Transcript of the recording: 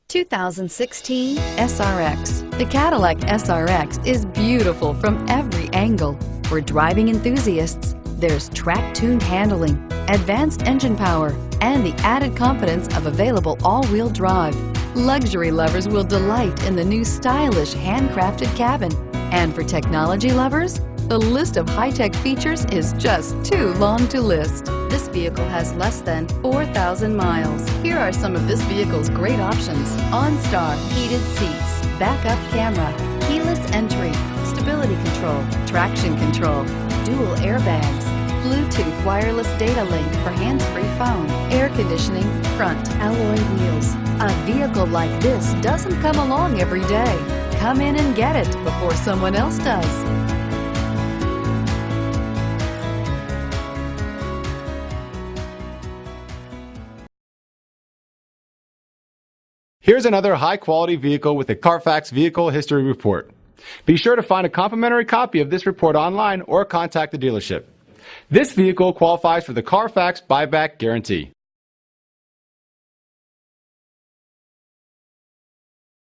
2016 SRX. The Cadillac SRX is beautiful from every angle. For driving enthusiasts, there's track-tuned handling, advanced engine power, and the added confidence of available all-wheel drive. Luxury lovers will delight in the new stylish handcrafted cabin. And for technology lovers, the list of high-tech features is just too long to list. This vehicle has less than 4,000 miles. Here are some of this vehicle's great options: OnStar, heated seats, backup camera, keyless entry, stability control, traction control, dual airbags, Bluetooth wireless data link for hands-free phone, air conditioning, front alloy wheels. A vehicle like this doesn't come along every day. Come in and get it before someone else does. Here's another high-quality vehicle with a Carfax Vehicle History Report. Be sure to find a complimentary copy of this report online or contact the dealership. This vehicle qualifies for the Carfax Buyback Guarantee.